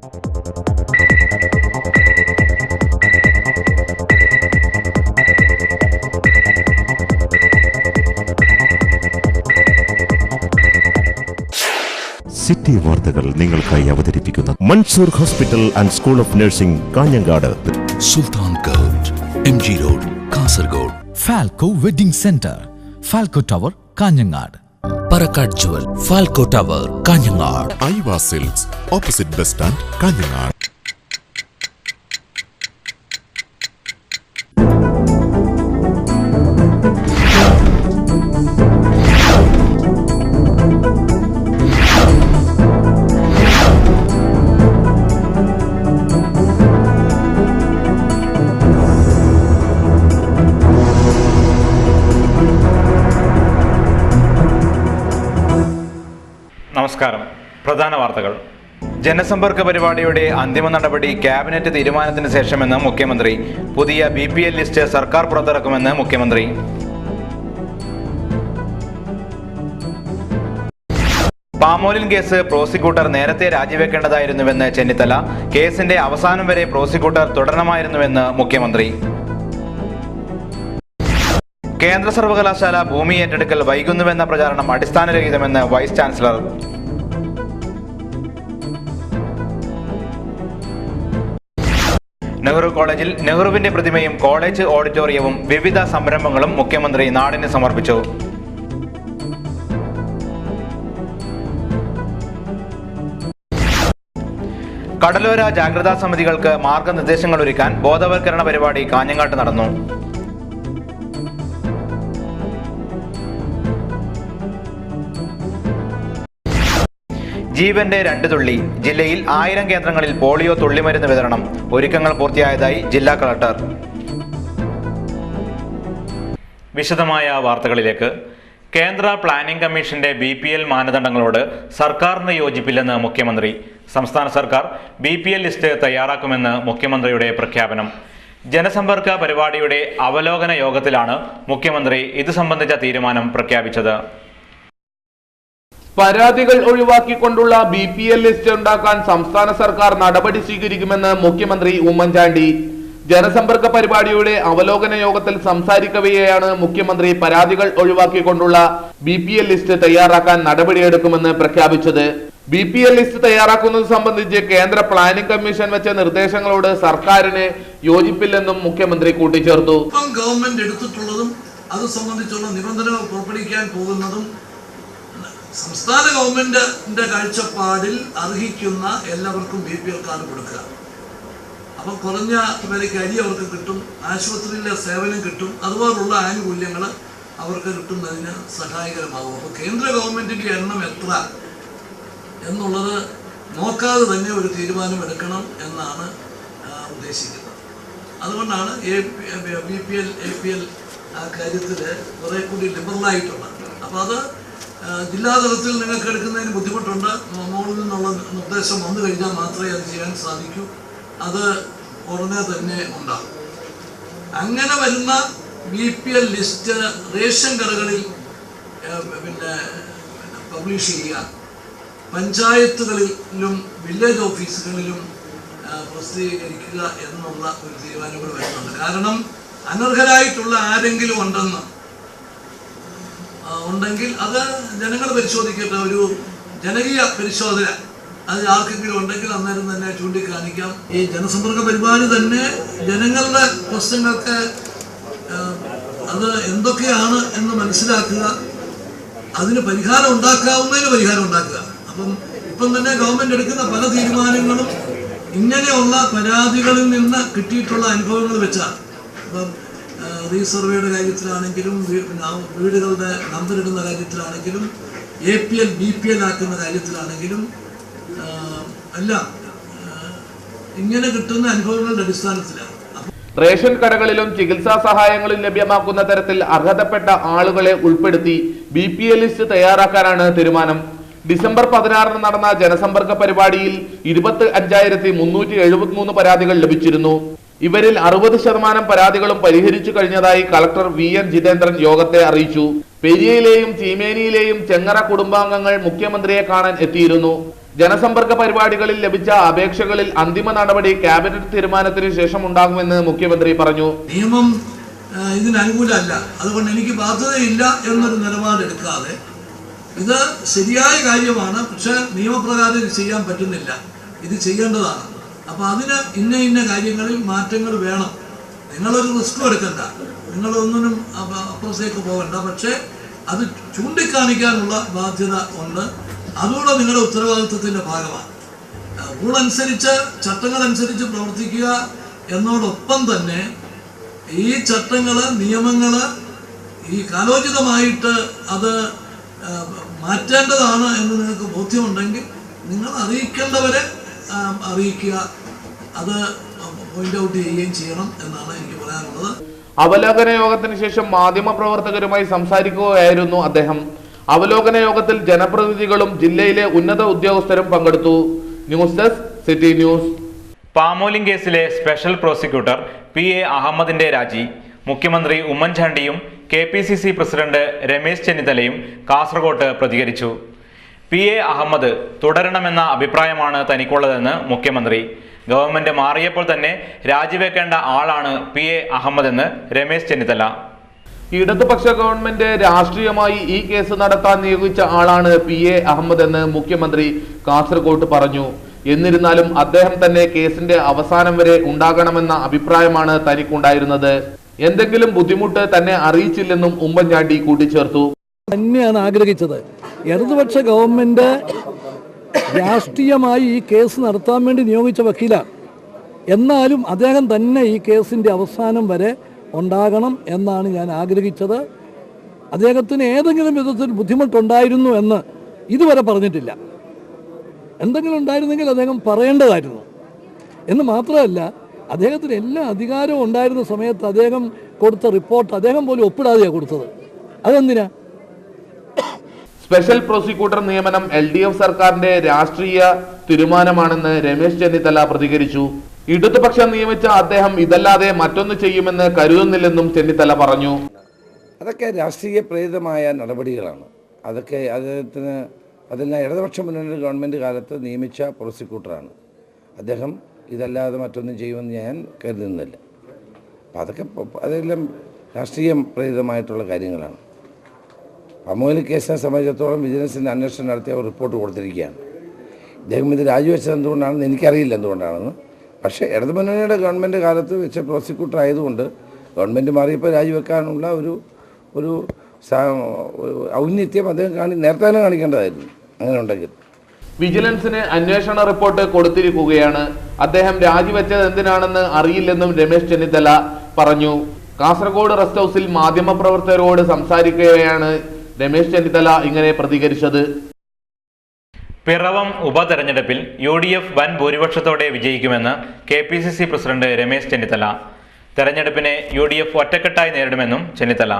City വാർത്തകൾ നിങ്ങൾക്കായി അവതരിപ്പിക്കുന്നത് Mansoor hospital and school of nursing Kanhangad, Sultan gold, MG road, Kasaragod. Falco wedding centre, Falco tower, Kanhangad. Parakkad jewel, Falco tower, Kanhangad. Aiva silks, opposite bus stand, Kanhangad. നമസ്കാരം. പ്രധാന വാർത്തകൾ. ജനസമ്പർക്ക പരിപാടിയുടെ അന്തിമ നടപടി ക്യാബിനറ്റ് തീരുമാനത്തിന് ശേഷമെന്ന് മുഖ്യമന്ത്രി. പുതിയ BPL ലിസ്റ്റ് സർക്കാർ പുറത്തിറക്കുമെന്ന് മുഖ്യമന്ത്രി. പാമോലിൻ കേസ് പ്രോസിക്യൂട്ടർ നേരത്തെ രാജിവെക്കേണ്ടതായിരുന്നുവെന്ന് ചെന്നിത്തല. കേസിന്റെ അവസാനം വരെ പ്രോസിക്യൂട്ടർ തുടരണമായിരുന്നുവെന്ന് മുഖ്യമന്ത്രി. കേന്ദ്ര സർവകലാശാല ഭൂമി ഏറ്റെടുക്കൽ വൈകുന്നുവെന്ന പ്രചാരണം അടിസ്ഥാനരഹിതമെന്ന് വൈസ് ചാൻസലർ. നെഹ്റു കോളേജിൽ നെഹ്റുവിന്റെ പ്രതിമയും കോളേജ് ഓഡിറ്റോറിയവും വിവിധ സംരംഭങ്ങളും മുഖ്യമന്ത്രി നാടിന് സമർപ്പിച്ചു. കടലോര ജാഗ്രതാ സമിതികൾക്ക് മാർഗനിർദ്ദേശങ്ങൾ ഒരുക്കാൻ ബോധവൽക്കരണ പരിപാടി കാഞ്ഞങ്ങാട്ട് നടന്നു. ജീവന്റെ 2 തുള്ളി. ജില്ലയിൽ 1000 കേന്ദ്രങ്ങളിൽ പോളിയോ തുള്ളിമരുന്ന് വിതരണം. ഒരുക്കങ്ങൾ പൂർത്തിയായതായി ജില്ലാ കളക്ടർ. വിശദമായ വാർത്തകളിലേക്ക്. കേന്ദ്ര പ്ലാനിംഗ് കമ്മീഷന്റെ BPL മാനദണ്ഡങ്ങളോട് സർക്കാരിന് യോജിപ്പില്ലെന്ന് മുഖ്യമന്ത്രി. സംസ്ഥാന സർക്കാർ BPL ലിസ്റ്റ് തയ്യാറാക്കുമെന്ന് മുഖ്യമന്ത്രിയുടെ പ്രഖ്യാപനം. ജനസമ്പർക്ക പരിപാടിയുടെ അവലോകന യോഗത്തിലാണ് മുഖ്യമന്ത്രി ഇത് സംബന്ധിച്ച തീരുമാനം പ്രഖ്യാപിച്ചത്. പരാതികൾ ഒഴിവാക്കിക്കൊണ്ടുള്ള BPL ലിസ്റ്റ് ഉണ്ടാക്കാൻ സംസ്ഥാന സർക്കാർ നടപടി സ്വീകരിക്കുമെന്ന് മുഖ്യമന്ത്രി ഉമ്മൻചാണ്ടി. ജനസമ്പർക്ക പരിപാടിയുടെ അവലോകന യോഗത്തിൽ സംസാരിക്കവെയാണ് മുഖ്യമന്ത്രി പരാതികൾ ഒഴിവാക്കിക്കൊണ്ടുള്ള BPL ലിസ്റ്റ് തയ്യാറാക്കാൻ നടപടിയെടുക്കുമെന്ന് പ്രഖ്യാപിച്ചത്. BPL ലിസ്റ്റ് തയ്യാറാക്കുന്നത് സംബന്ധിച്ച് കേന്ദ്ര പ്ലാനിംഗ് കമ്മീഷൻ വെച്ച നിർദ്ദേശങ്ങളോട് സർക്കാരിന് യോജിപ്പില്ലെന്നും മുഖ്യമന്ത്രി കൂട്ടിച്ചേർത്തു. ഗവൺമെന്റ് എടുത്തിട്ടുള്ളതും അത് സംബന്ധിച്ചുള്ള നിബന്ധനകൾ പുറപ്പെടുവിക്കാൻ പോകുന്നതും സംസ്ഥാന ഗവൺമെന്റിന്റെ കാഴ്ചപ്പാടിൽ അർഹിക്കുന്ന എല്ലാവർക്കും BPL കാർഡ് കൊടുക്കുക. അപ്പം കുറഞ്ഞ വിലയ്ക്ക് അരി അവർക്ക് കിട്ടും, ആശുപത്രിയിലെ സേവനം കിട്ടും, അതുപോലുള്ള ആനുകൂല്യങ്ങൾ അവർക്ക് കിട്ടുന്നതിന് സഹായകരമാകും. അപ്പോൾ കേന്ദ്ര ഗവൺമെന്റിന്റെ എണ്ണം എത്ര എന്നുള്ളത് നോക്കാതെ തന്നെ ഒരു തീരുമാനം എടുക്കണം എന്നാണ് ഉദ്ദേശിക്കുന്നത്. അതുകൊണ്ടാണ് BPL APL ആ കാര്യത്തിൽ കുറെ കൂടി ലിബറലായിട്ടുള്ളത്. അപ്പോൾ അത് ജില്ലാതലത്തിൽ നിങ്ങൾക്ക് എടുക്കുന്നതിന് ബുദ്ധിമുട്ടുണ്ട്. മുകളിൽ നിന്നുള്ള നിർദ്ദേശം വന്നു കഴിഞ്ഞാൽ മാത്രമേ അത് ചെയ്യാൻ സാധിക്കൂ. അത് ഉടനെ തന്നെ ഉണ്ടാകും. അങ്ങനെ വരുന്ന BPL ലിസ്റ്റ് റേഷൻ കടകളിൽ പബ്ലിഷ് ചെയ്യുക, പഞ്ചായത്തുകളിലും വില്ലേജ് ഓഫീസുകളിലും പ്രസിദ്ധീകരിക്കുക എന്നുള്ള ഒരു തീരുമാനങ്ങൾ വരുന്നുണ്ട്. കാരണം അനർഹരായിട്ടുള്ള ആരെങ്കിലും ഉണ്ടെങ്കിൽ അത് ജനങ്ങൾ പരിശോധിക്കട്ടെ. ഒരു ജനകീയ പരിശോധന അത് ആർക്കെങ്കിലും ഉണ്ടെങ്കിൽ അന്നേരം തന്നെ ചൂണ്ടിക്കാണിക്കാം. ഈ ജനസമ്പർക്ക പരിപാടി തന്നെ ജനങ്ങളുടെ പ്രശ്നങ്ങൾക്ക് അത് എന്തൊക്കെയാണ് എന്ന് മനസ്സിലാക്കുക, അതിന് പരിഹാരം ഉണ്ടാക്കാവുന്നതിന് പരിഹാരം ഉണ്ടാക്കുക. അപ്പം ഇപ്പം തന്നെ ഗവൺമെന്റ് എടുക്കുന്ന പല തീരുമാനങ്ങളും ഇങ്ങനെയുള്ള പരാതികളിൽ നിന്ന് കിട്ടിയിട്ടുള്ള അനുഭവങ്ങൾ വെച്ചാണ്. അപ്പം റീസർവേയുടെ കാര്യത്തിലാണെങ്കിലും വീടുകളുടെ നമ്പർ ഇടുന്ന കാര്യത്തിലാണെങ്കിലും APL BPL ആക്കുന്ന കാര്യത്തിലാണെങ്കിലും എല്ലാം ഇങ്ങനെ കിട്ടുന്ന അനുഭവങ്ങളുടെ അടിസ്ഥാനത്തിലാണ്. റേഷൻ കടകളിലും ചികിത്സാ സഹായങ്ങളും ലഭ്യമാക്കുന്ന തരത്തിൽ അർഹതപ്പെട്ട ആളുകളെ ഉൾപ്പെടുത്തി BPL ലിസ്റ്റ് തയ്യാറാക്കാനാണ് തീരുമാനം. ഡിസംബർ 16 നടന്ന ജനസമ്പർക്ക പരിപാടിയിൽ 25,373 പരാതികൾ ലഭിച്ചിരുന്നു. ഇവരിൽ 60% പരാതികളും പരിഹരിച്ചു കഴിഞ്ഞതായി കളക്ടർ VN ജിതേന്ദ്രൻ യോഗത്തെ അറിയിച്ചു. പെരിയയിലെയും ചീമേനിയിലെയും ചെങ്ങറ കുടുംബാംഗങ്ങൾ മുഖ്യമന്ത്രിയെ കാണാൻ എത്തിയിരുന്നു. ജനസമ്പർക്ക പരിപാടികളിൽ ലഭിച്ച അപേക്ഷകളിൽ അന്തിമ നടപടി ക്യാബിനറ്റ് തീരുമാനത്തിന് ശേഷം ഉണ്ടാകുമെന്ന് മുഖ്യമന്ത്രി പറഞ്ഞു. നിയമം ഇതിന് അനുകൂലമല്ല, അതുകൊണ്ട് എനിക്ക് ബാധ്യതയില്ല എന്നൊരു നിലപാടെടുക്കാതെ ഇത് ശരിയായ കാര്യമാണ്, പക്ഷെ നിയമപ്രകാരം ഇത് ചെയ്യാൻ പറ്റുന്നില്ല, ഇത് ചെയ്യേണ്ടതാണ്. അപ്പോൾ അതിന് ഇന്ന കാര്യങ്ങളിൽ മാറ്റങ്ങൾ വേണം. നിങ്ങളൊരു റിസ്ക് എടുക്കണ്ട, നിങ്ങളൊന്നിനും അപ്പുറത്തേക്ക് പോകണ്ട, പക്ഷേ അത് ചൂണ്ടിക്കാണിക്കാനുള്ള ബാധ്യത ഉണ്ട്. അതുകൂടെ നിങ്ങളുടെ ഉത്തരവാദിത്വത്തിൻ്റെ ഭാഗമാണ്. റൂളനുസരിച്ച് ചട്ടങ്ങളനുസരിച്ച് പ്രവർത്തിക്കുക എന്നോടൊപ്പം തന്നെ ഈ ചട്ടങ്ങൾ നിയമങ്ങൾ ഈ കാലോചിതമായിട്ട് അത് മാറ്റേണ്ടതാണ് എന്ന് നിങ്ങൾക്ക് ബോധ്യമുണ്ടെങ്കിൽ നിങ്ങൾ അറിയിക്കേണ്ടവരെ അറിയിക്കുക, അത് പോയിന്റ് ഔട്ട് ചെയ്യുകയും ചെയ്യണം എന്നാണ് എനിക്ക് പറയാനുള്ളത്. അവലോകന യോഗത്തിന് ശേഷം മാധ്യമപ്രവർത്തകരുമായി സംസാരിക്കുകയായിരുന്നു അദ്ദേഹം. അവലോകന യോഗത്തിൽ ജനപ്രതിനിധികളും ജില്ലയിലെ ഉന്നത ഉദ്യോഗസ്ഥരും പങ്കെടുത്തു. News desk city news. Palmolein കേസിലെ സ്പെഷ്യൽ പ്രോസിക്യൂട്ടർ PA അഹമ്മദിന്റെ രാജി മുഖ്യമന്ത്രി ഉമ്മൻചാണ്ടിയും KPCC പ്രസിഡന്റ് രമേശ് ചെന്നിത്തലയും കാസർഗോട്ട് പ്രതികരിച്ചു. PA അഹമ്മദ് തുടരണമെന്ന അഭിപ്രായമാണ് തനിക്കുള്ളതെന്ന് മുഖ്യമന്ത്രി. ഗവൺമെന്റ് മാറിയപ്പോൾ തന്നെ രാജിവെക്കേണ്ട ആളാണ് PA അഹമ്മദ് എന്ന് രമേശ് ചെന്നിത്തല. ഇടതുപക്ഷ ഗവൺമെന്റ് രാഷ്ട്രീയമായി ഈ കേസ് നടത്താൻ നിയോഗിച്ച ആളാണ് PA അഹമ്മദ് എന്ന് മുഖ്യമന്ത്രി കാസർഗോട്ട് പറഞ്ഞു. എന്നിരുന്നാലും അദ്ദേഹം തന്നെ കേസിന്റെ അവസാനം വരെ ഉണ്ടാകണമെന്ന അഭിപ്രായമാണ് തനിക്കുണ്ടായിരുന്നത്. എന്തെങ്കിലും ബുദ്ധിമുട്ട് തന്നെ അറിയിച്ചില്ലെന്നും ഉമ്മൻചാണ്ടി കൂട്ടിച്ചേർത്തു. തന്നെയാണ് ആഗ്രഹിച്ചത്. ഇടതുപക്ഷ ഗവൺമെന്റ് രാഷ്ട്രീയമായി ഈ കേസ് നടത്താൻ വേണ്ടി നിയോഗിച്ച വക്കീലാണ്. എന്നാലും അദ്ദേഹം തന്നെ ഈ കേസിന്റെ അവസാനം വരെ ഉണ്ടാകണം എന്നാണ് ഞാൻ ആഗ്രഹിച്ചത്. അദ്ദേഹത്തിന് ഏതെങ്കിലും വിധത്തിൽ ബുദ്ധിമുട്ടുണ്ടായിരുന്നു എന്ന് ഇതുവരെ പറഞ്ഞിട്ടില്ല. എന്തെങ്കിലും ഉണ്ടായിരുന്നെങ്കിൽ അദ്ദേഹം പറയേണ്ടതായിരുന്നു. എന്ന് മാത്രമല്ല, അദ്ദേഹത്തിന് എല്ലാ അധികാരവും ഉണ്ടായിരുന്ന സമയത്ത് അദ്ദേഹം കൊടുത്ത റിപ്പോർട്ട് അദ്ദേഹം പോലും ഒപ്പിടാതെയാണ് കൊടുത്തത്. അതെന്തിനാ? സ്പെഷ്യൽ പ്രോസിക്യൂട്ടർ നിയമനം LDF സർക്കാരിന്റെ രാഷ്ട്രീയ തീരുമാനമാണെന്ന് രമേശ് ചെന്നിത്തല പ്രതികരിച്ചു. ഇടതുപക്ഷം നിയമിച്ച അദ്ദേഹം ഇതല്ലാതെ മറ്റൊന്ന് ചെയ്യുമെന്ന് കരുതുന്നില്ലെന്നും ചെന്നിത്തല പറഞ്ഞു. അതൊക്കെ രാഷ്ട്രീയ പ്രേരിതമായ നടപടികളാണ്. അതൊക്കെ അതെല്ലാം ഇടതുപക്ഷ മുന്നണി ഗവൺമെൻറ് കാലത്ത് നിയമിച്ച പ്രോസിക്യൂട്ടറാണ്. അദ്ദേഹം ഇതല്ലാതെ മറ്റൊന്നും ചെയ്യുമെന്ന് ഞാൻ കരുതുന്നില്ല. അപ്പം അതെല്ലാം രാഷ്ട്രീയം പ്രേരിതമായിട്ടുള്ള കാര്യങ്ങളാണ്. പാമോലി കേസിനെ സംബന്ധിച്ചിടത്തോളം വിജിലൻസിൻ്റെ അന്വേഷണം നടത്തി അവർ റിപ്പോർട്ട് കൊടുത്തിരിക്കുകയാണ്. ഇദ്ദേഹം ഇത് രാജിവെച്ചത് എന്തുകൊണ്ടാണെന്ന് എനിക്കറിയില്ല എന്തുകൊണ്ടാണെന്ന്. പക്ഷേ ഇടതുമുന്നണിയുടെ ഗവൺമെൻറ് കാലത്ത് വെച്ച പ്രോസിക്യൂട്ടർ ആയതുകൊണ്ട് ഗവൺമെൻറ് മാറിയപ്പോൾ രാജിവെക്കാനുള്ള ഒരു ഔന്നിത്യം അദ്ദേഹം നേരത്തെ തന്നെ കാണിക്കേണ്ടതായിരുന്നു. അങ്ങനെ ഉണ്ടെങ്കിൽ വിജിലൻസിന് അന്വേഷണ റിപ്പോർട്ട് കൊടുത്തിരിക്കുകയാണ്. അദ്ദേഹം രാജിവെച്ചത് എന്തിനാണെന്ന് അറിയില്ലെന്നും രമേശ് ചെന്നിത്തല പറഞ്ഞു. കാസർഗോഡ് റെസ്റ്റ് ഹൌസിൽ മാധ്യമപ്രവർത്തകരോട് സംസാരിക്കുകയാണ് രമേശ് ചെന്നിത്തല ഇങ്ങനെ പ്രതികരിച്ചത്. പിറവം ഉപതെരഞ്ഞെടുപ്പിൽ UDF വൻ ഭൂരിപക്ഷത്തോടെ വിജയിക്കുമെന്ന് KPCC പ്രസിഡന്റ് രമേശ് ചെന്നിത്തല. തെരഞ്ഞെടുപ്പിനെ UDF ഒറ്റക്കെട്ടായി നേരിടുമെന്നും ചെന്നിത്തല.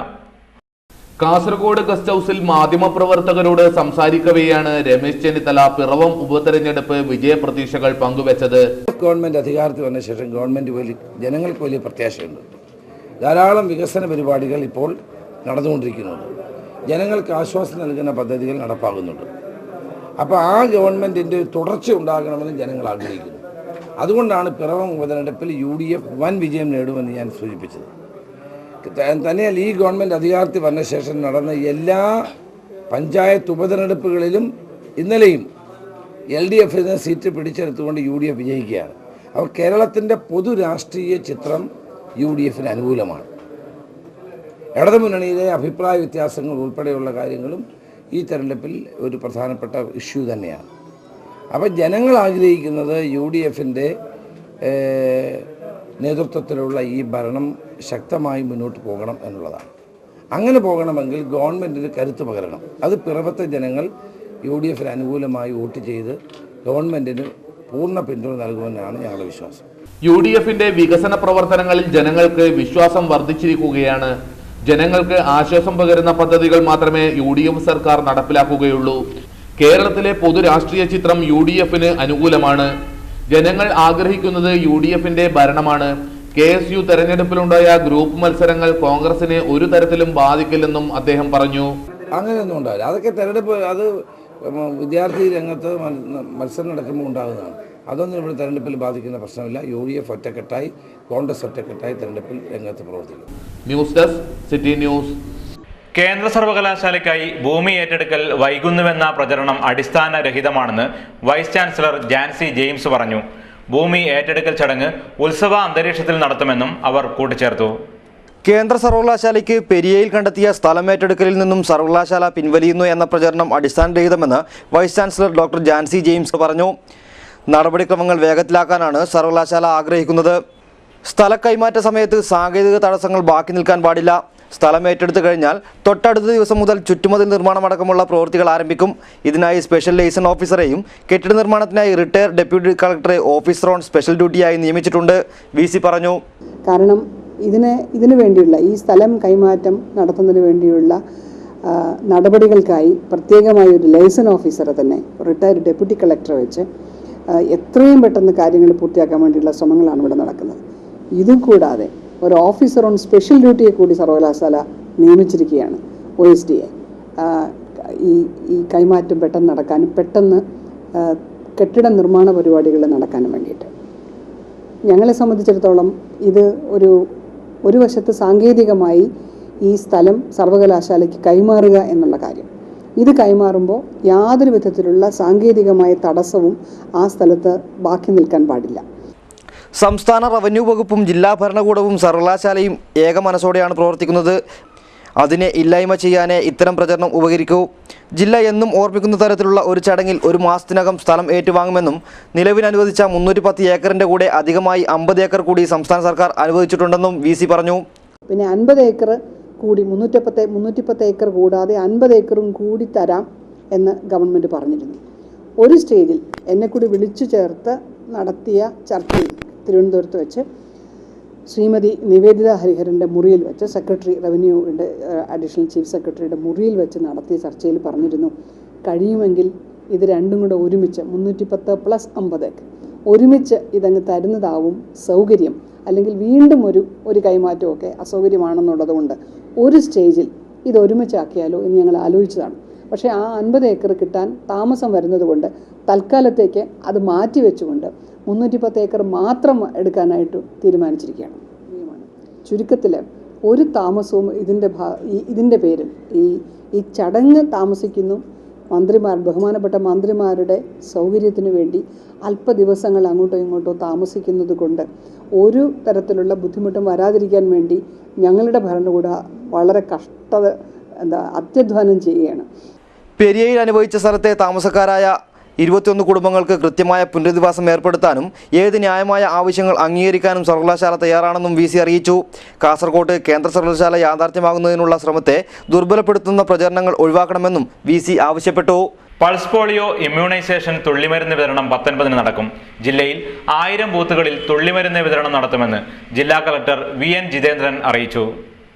കാസർഗോഡ് ഗസ്റ്റ് ഹൌസിൽ മാധ്യമപ്രവർത്തകരോട് സംസാരിക്കവെയാണ് രമേശ് ചെന്നിത്തല പിറവം ഉപതെരഞ്ഞെടുപ്പ് വിജയപ്രതീക്ഷകൾ പങ്കുവച്ചത്. ഗവൺമെൻറ് അധികാരത്തിൽ വന്ന ശേഷം ജനങ്ങൾക്ക് വലിയ പ്രത്യാശയുണ്ട്. ധാരാളം വികസന പരിപാടികൾ ഇപ്പോൾ നടന്നുകൊണ്ടിരിക്കുന്നുണ്ട്. ജനങ്ങൾക്ക് ആശ്വാസം നൽകുന്ന പദ്ധതികൾ നടപ്പാകുന്നുണ്ട്. അപ്പോൾ ആ ഗവൺമെൻറ്റിൻ്റെ തുടർച്ച ഉണ്ടാകണമെന്ന് ജനങ്ങൾ ആഗ്രഹിക്കുന്നു. അതുകൊണ്ടാണ് പിറവം ഉപതെരഞ്ഞെടുപ്പിൽ UDF വൻ വിജയം നേടുമെന്ന് ഞാൻ സൂചിപ്പിച്ചത്. തന്നെയല്ല, ഈ ഗവൺമെൻറ് അധികാരത്തിൽ വന്ന ശേഷം നടന്ന എല്ലാ പഞ്ചായത്ത് ഉപതെരഞ്ഞെടുപ്പുകളിലും ഇന്നലെയും LDF സീറ്റ് പിടിച്ചെടുത്തുകൊണ്ട് UDF വിജയിക്കുകയാണ്. അപ്പോൾ കേരളത്തിൻ്റെ പൊതു രാഷ്ട്രീയ ചിത്രം UDFന് അനുകൂലമാണ്. ഇടതുമുന്നണിയിലെ അഭിപ്രായ വ്യത്യാസങ്ങൾ ഉൾപ്പെടെയുള്ള കാര്യങ്ങളും ഈ തെരഞ്ഞെടുപ്പിൽ ഒരു പ്രധാനപ്പെട്ട ഇഷ്യൂ തന്നെയാണ്. അപ്പോൾ ജനങ്ങൾ ആഗ്രഹിക്കുന്നത് UDFൻ്റെ നേതൃത്വത്തിലുള്ള ഈ ഭരണം ശക്തമായി മുന്നോട്ട് പോകണം എന്നുള്ളതാണ്. അങ്ങനെ പോകണമെങ്കിൽ ഗവൺമെൻറ്റിന് കരുത്ത് പകരണം. അത് പിറവത്തെ ജനങ്ങൾ UDFന് അനുകൂലമായി വോട്ട് ചെയ്ത് ഗവൺമെൻറ്റിന് പൂർണ്ണ പിന്തുണ നൽകുമെന്നാണ് ഞങ്ങളുടെ വിശ്വാസം. UDFന്റെ വികസന പ്രവർത്തനങ്ങളിൽ ജനങ്ങൾക്ക് വിശ്വാസം വർദ്ധിച്ചിരിക്കുകയാണ്. ജനങ്ങൾക്ക് ആശ്വാസം പകരുന്ന പദ്ധതികൾ മാത്രമേ UDF സർക്കാർ നടപ്പിലാക്കുകയുള്ളൂ. കേരളത്തിലെ പൊതു രാഷ്ട്രീയ ചിത്രം UDFന് അനുകൂലമാണ്. ജനങ്ങൾ ആഗ്രഹിക്കുന്നത് UDFന്റെ ഭരണമാണ്. KSU തെരഞ്ഞെടുപ്പിലുണ്ടായ ഗ്രൂപ്പ് മത്സരങ്ങൾ കോൺഗ്രസിനെ ഒരു തരത്തിലും ബാധിക്കില്ലെന്നും അദ്ദേഹം പറഞ്ഞു. അങ്ങനെയൊന്നും ഉണ്ടാവില്ല. അതൊക്കെ തെരഞ്ഞെടുപ്പ് അത് വിദ്യാർത്ഥി രംഗത്ത് മത്സരം നടക്കുമ്പോൾ ഉണ്ടാകുന്നതാണ്. അതൊന്നും ഇവിടെ തെരഞ്ഞെടുപ്പിൽ ബാധിക്കുന്ന പ്രശ്നമില്ല. UDF ഒറ്റക്കെട്ടായി, കോൺഗ്രസ് ഒറ്റക്കെട്ടായി തെരഞ്ഞെടുപ്പിൽ രംഗത്ത് പ്രവർത്തിക്കും. News desk city news. കേന്ദ്ര സർവകലാശാലയ്ക്കായി ഭൂമി ഏറ്റെടുക്കൽ വൈകുന്നുവെന്ന പ്രചരണം അടിസ്ഥാനരഹിതമാണെന്ന് വൈസ് ചാൻസലർ ജാൻസി ജെയിംസ് പറഞ്ഞു. ഭൂമി ഏറ്റെടുക്കൽ ചടങ്ങ് ഉത്സവ അന്തരീക്ഷത്തിൽ നടത്തുമെന്നും അവർ കൂട്ടിച്ചേർത്തു. കേന്ദ്ര സർവകലാശാലയ്ക്ക് പെരിയയിൽ കണ്ടെത്തിയ സ്ഥലമേറ്റെടുക്കലിൽ നിന്നും സർവകലാശാല പിൻവലിയുന്നു എന്ന പ്രചരണം അടിസ്ഥാനരഹിതമെന്ന് vice chancellor doctor Jancy James പറഞ്ഞു. നടപടിക്രമങ്ങൾ വേഗത്തിലാക്കാനാണ് സർവകലാശാല ആഗ്രഹിക്കുന്നത്. സ്ഥല കൈമാറ്റ സമയത്ത് സാങ്കേതിക തടസ്സങ്ങൾ ബാക്കി നിൽക്കാൻ പാടില്ല. സ്ഥലം ഏറ്റെടുത്തു കഴിഞ്ഞാൽ തൊട്ടടുത്ത ദിവസം മുതൽ ചുറ്റുമതിൽ നിർമ്മാണമടക്കമുള്ള പ്രവൃത്തികൾ ആരംഭിക്കും. ഇതിനായി സ്പെഷ്യൽ ലൈസൺ ഓഫീസറെയും കെട്ടിട നിർമ്മാണത്തിനായി റിട്ടയർ ഡെപ്യൂട്ടി കളക്ടറെ ഓഫീസർ ഓൺ സ്പെഷ്യൽ ഡ്യൂട്ടിയായി നിയമിച്ചിട്ടുണ്ട്. VC പറഞ്ഞു. കാരണം ഇതിനു വേണ്ടിയുള്ള ഈ സ്ഥലം കൈമാറ്റം നടത്തുന്നതിന് വേണ്ടിയുള്ള നടപടികൾക്കായി പ്രത്യേകമായ ഒരു ലൈസൺ ഓഫീസറെ തന്നെ റിട്ടയർഡ് ഡെപ്യൂട്ടി കളക്ടറെ വെച്ച് എത്രയും പെട്ടെന്ന് കാര്യങ്ങൾ പൂർത്തിയാക്കാൻ വേണ്ടിയുള്ള ശ്രമങ്ങളാണ് ഇവിടെ നടക്കുന്നത്. ഇതും കൂടാതെ ഒരു ഓഫീസർ ഓൺ സ്പെഷ്യൽ ഡ്യൂട്ടിയെ കൂടി സർവകലാശാല നിയമിച്ചിരിക്കുകയാണ്, OSDയെ. ഈ കൈമാറ്റം പെട്ടെന്ന് നടക്കാനും പെട്ടെന്ന് കെട്ടിട നിർമ്മാണ പരിപാടികൾ നടക്കാനും വേണ്ടിയിട്ട്. ഞങ്ങളെ സംബന്ധിച്ചിടത്തോളം ഇത് ഒരു വശത്ത് സാങ്കേതികമായി ഈ സ്ഥലം സർവകലാശാലയ്ക്ക് കൈമാറുക എന്നുള്ള കാര്യം, ഇത് കൈമാറുമ്പോൾ യാതൊരു വിധത്തിലുള്ള സാങ്കേതികമായ തടസ്സവും ആ സ്ഥലത്ത് ബാക്കി നിൽക്കാൻ പാടില്ല. സംസ്ഥാന റവന്യൂ വകുപ്പും ജില്ലാ ഭരണകൂടവും സർവകലാശാലയും ഏകമനസ്സോടെയാണ് പ്രവർത്തിക്കുന്നത്. അതിനെ ഇല്ലായ്മ ചെയ്യാനേ ഇത്തരം പ്രചരണം ഉപകരിക്കൂ. ജില്ല എന്നും ഓർമ്മിക്കുന്ന തരത്തിലുള്ള ഒരു ചടങ്ങിൽ 1 മാസത്തിനകം സ്ഥലം ഏറ്റുവാങ്ങുമെന്നും നിലവിൽ അനുവദിച്ച 310 ഏക്കറിൻ്റെ കൂടെ അധികമായി 50 ഏക്കർ കൂടി സംസ്ഥാന സർക്കാർ അനുവദിച്ചിട്ടുണ്ടെന്നും VC പറഞ്ഞു. പിന്നെ 50 ഏക്കർ കൂടി 310 ഏക്കർ കൂടാതെ 50 ഏക്കറും കൂടി തരാം എന്ന് ഗവൺമെൻറ് പറഞ്ഞിരുന്നു. ഒരു സ്റ്റേജിൽ എന്നെ കൂടി വിളിച്ചു ചേർത്ത് നടത്തിയ ചർച്ചയിൽ തിരുവനന്തപുരത്ത് വെച്ച് ശ്രീമതി നിവേദിത ഹരിഹരൻ്റെ മുറിയിൽ വെച്ച് സെക്രട്ടറി റവന്യൂവിൻ്റെ അഡീഷണൽ ചീഫ് സെക്രട്ടറിയുടെ മുറിയിൽ വെച്ച് നടത്തിയ ചർച്ചയിൽ പറഞ്ഞിരുന്നു, കഴിയുമെങ്കിൽ ഇത് രണ്ടും കൂടെ ഒരുമിച്ച് 310 + 50 ഏക്കർ ഒരുമിച്ച് ഇതങ്ങ് തരുന്നതാവും സൗകര്യം. അല്ലെങ്കിൽ വീണ്ടും ഒരു കൈമാറ്റമൊക്കെ അസൗകര്യമാണെന്നുള്ളത് കൊണ്ട് ഒരു സ്റ്റേജിൽ ഇത് ഒരുമിച്ചാക്കിയാലോ എന്ന് ഞങ്ങൾ ആലോചിച്ചതാണ്. പക്ഷേ ആ 50 ഏക്കർ കിട്ടാൻ താമസം വരുന്നത് കൊണ്ട് തൽക്കാലത്തേക്ക് അത് മാറ്റി വെച്ചുകൊണ്ട് 310 ഏക്കർ മാത്രം എടുക്കാനായിട്ട് തീരുമാനിച്ചിരിക്കുകയാണ്. ചുരുക്കത്തിൽ ഒരു താമസവും ഇതിൻ്റെ പേരിൽ ഈ ചടങ്ങ് താമസിക്കുന്നു. ബഹുമാനപ്പെട്ട മന്ത്രിമാരുടെ സൗകര്യത്തിനു വേണ്ടി അല്പ ദിവസങ്ങൾ അങ്ങോട്ടോ ഇങ്ങോട്ടോ താമസിക്കുന്നത് കൊണ്ട് ഒരു തരത്തിലുള്ള ബുദ്ധിമുട്ടും വരാതിരിക്കാൻ വേണ്ടി ഞങ്ങളുടെ ഭരണകൂടം വളരെ അത്യധ്വാനം ചെയ്യുകയാണ്. പെരിയയിൽ അനുഭവിച്ച സ്ഥലത്തെ താമസക്കാരായ 21 കുടുംബങ്ങൾക്ക് കൃത്യമായ പുനരധിവാസം ഏർപ്പെടുത്താനും ഏത് ന്യായമായ ആവശ്യങ്ങൾ അംഗീകരിക്കാനും സർവകലാശാല തയ്യാറാണെന്നും VC അറിയിച്ചു. കാസർകോട്ട് കേന്ദ്ര സർവകലാശാല യാഥാർത്ഥ്യമാകുന്നതിനുള്ള ശ്രമത്തെ ദുർബലപ്പെടുത്തുന്ന പ്രചരണങ്ങൾ ഒഴിവാക്കണമെന്നും VC ആവശ്യപ്പെട്ടു. പൾസ് പോളിയോ ഇമ്മ്യൂണൈസേഷൻ തുള്ളിമരുന്ന് വിതരണം 19-ന് നടക്കും. ജില്ലയിൽ 1000 ബൂത്തുകളിൽ തുള്ളിമരുന്ന് വിതരണം നടത്തുമെന്ന് ജില്ലാ കളക്ടർ VN ജിതേന്ദ്രൻ അറിയിച്ചു.